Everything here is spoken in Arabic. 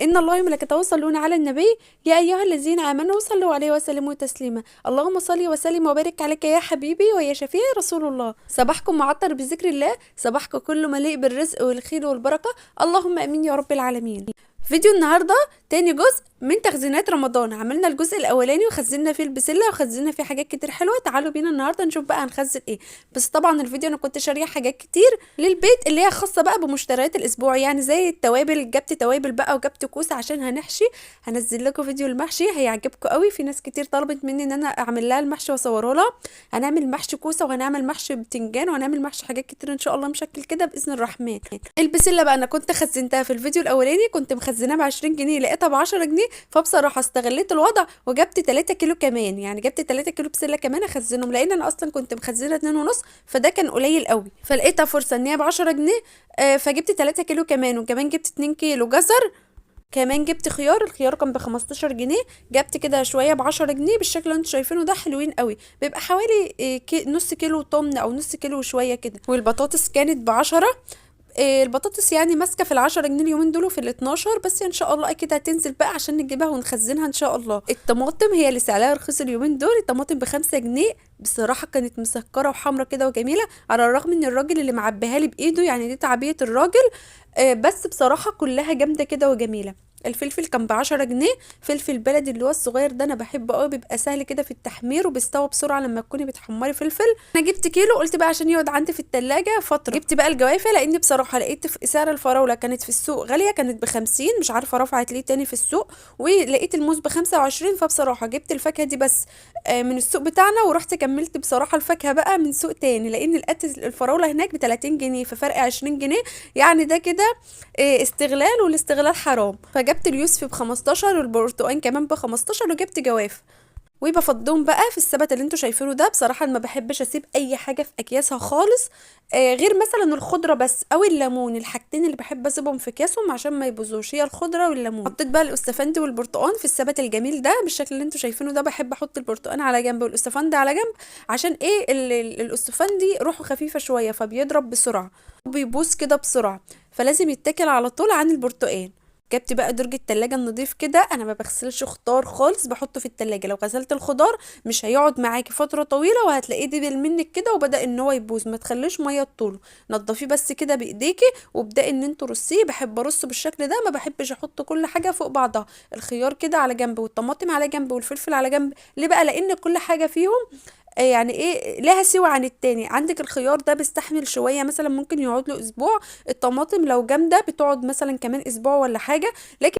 إن الله وملائكته يصلون على النبي يا أيها الذين آمنوا صلوا عليه وسلموا تسليما. اللهم صل وسلم وبارك عليك يا حبيبي ويا شفيعي رسول الله. صباحكم معطر بذكر الله، صباحكم كله مليء بالرزق والخير والبركة، اللهم آمين يا رب العالمين. فيديو النهارده تاني جزء من تخزينات رمضان. عملنا الجزء الاولاني وخزنا فيه البسله وخزنا فيه حاجات كتير حلوه. تعالوا بينا النهارده نشوف بقى هنخزن ايه. بس طبعا الفيديو انا كنت شاريه حاجات كتير للبيت اللي هي خاصه بقى بمشتريات الاسبوع، يعني زي التوابل. جبت توابل بقى وجبت كوسه عشان هنحشي. هنزل لكم فيديو المحشي هيعجبكم قوي. في ناس كتير طلبت مني ان انا اعمل لها المحشي واصوره لها. هنعمل محشي كوسه وهنعمل محشي بتنجان وهنعمل محشي حاجات كتير ان شاء الله مشكل كده باذن الرحمن. البسله بقى انا كنت خزنتها في الفيديو الاولاني، كنت مخزناها ب 20 جنيه لقيتها ب 10 جنيه، فبصراحه استغليت الوضع وجبت 3 كيلو كمان. يعني جبت 3 كيلو بسله كمان اخزنهم، لان انا اصلا كنت مخزنه 2 ونص، فده كان قليل قوي. فلقيتها فرصه ان هي ب 10 جنيه. فجبت 3 كيلو كمان، وكمان جبت 2 كيلو جزر. كمان جبت خيار، الخيار كان ب 15 جنيه. جبت كده شويه ب 10 جنيه بالشكل اللي انتوا شايفينه ده، حلوين قوي. بيبقى حوالي نص كيلو طمن او نص كيلو وشويه كده. والبطاطس كانت ب10. البطاطس يعني ماسكه في ال10 جنيه اليومين دول وفي ال12، بس ان شاء الله اكيد هتنزل بقى عشان نجيبها ونخزنها ان شاء الله. الطماطم هي اللي سعرها رخيص اليومين دول، الطماطم ب5 جنيه. بصراحه كانت مسكره وحمرا كده وجميله، على الرغم ان الراجل اللي معبيها لي بايده، يعني دي تعبيه الراجل. بس بصراحه كلها جامده كده وجميله. الفلفل كان ب10 جنيه، فلفل بلدي اللي هو الصغير ده انا بحبه قوي، بيبقى سهل كده في التحمير وبيستوى بسرعه لما تكوني بتحمري فلفل. انا جبت كيلو، قلت بقى عشان يقعد عندي في التلاجة فتره. جبت بقى الجوافه، لان بصراحه لقيت في سعر الفراوله كانت في السوق غاليه، كانت ب50، مش عارفه رفعت ليه تاني في السوق. ولقيت الموز ب25، فبصراحه جبت الفاكهه دي بس من السوق بتاعنا، ورحت كملت بصراحه الفاكهه بقى من سوق تاني، لان لقيت الفراوله هناك ب30 جنيه، ففرق 20 جنيه. يعني ده كده استغلال، والاستغلال حرام. فجبت اليوسفي ب15 والبرتقال كمان ب15، وجبت جواف. وبفضهم بقى في السبت اللي انتوا شايفينه ده. بصراحه أنا ما بحبش اسيب اي حاجه في اكياسها خالص، غير مثلا الخضره بس او الليمون. الحاجتين اللي بحب اسيبهم في كيسهم عشان ما يبوظوش هي الخضره والليمون. حطيت بقى الاستفندي والبرتقال في السبت الجميل ده بالشكل اللي انتوا شايفينه ده. بحب احط البرتقال على جنب والاستفندي على جنب، عشان ايه الاستفندي روحه خفيفه شويه فبيضرب بسرعه وبيبوظ كده بسرعه، فلازم يتاكل على طول عن البرتقال. جبت بقى درج التلاجة النظيف كده. انا ما بغسلش خضار خالص، بحطه في التلاجة. لو غسلت الخضار مش هيقعد معاكي فترة طويلة، وهتلاقيه دبل منك كده وبدأ ان هو يبوظ. ما تخليش مية طوله، نضفيه بس كده بايديكي وابدأي ان انتوا رصيه. بحب ارصه بالشكل ده، ما بحبش احط كل حاجة فوق بعضها. الخيار كده على جنب، والطماطم على جنب، والفلفل على جنب. ليه بقى؟ لان كل حاجة فيهم يعني ايه لها سوى عن التاني. عندك الخيار ده بيستحمل شويه، مثلا ممكن يقعد له اسبوع. الطماطم لو جامده بتقعد مثلا كمان اسبوع ولا حاجه. لكن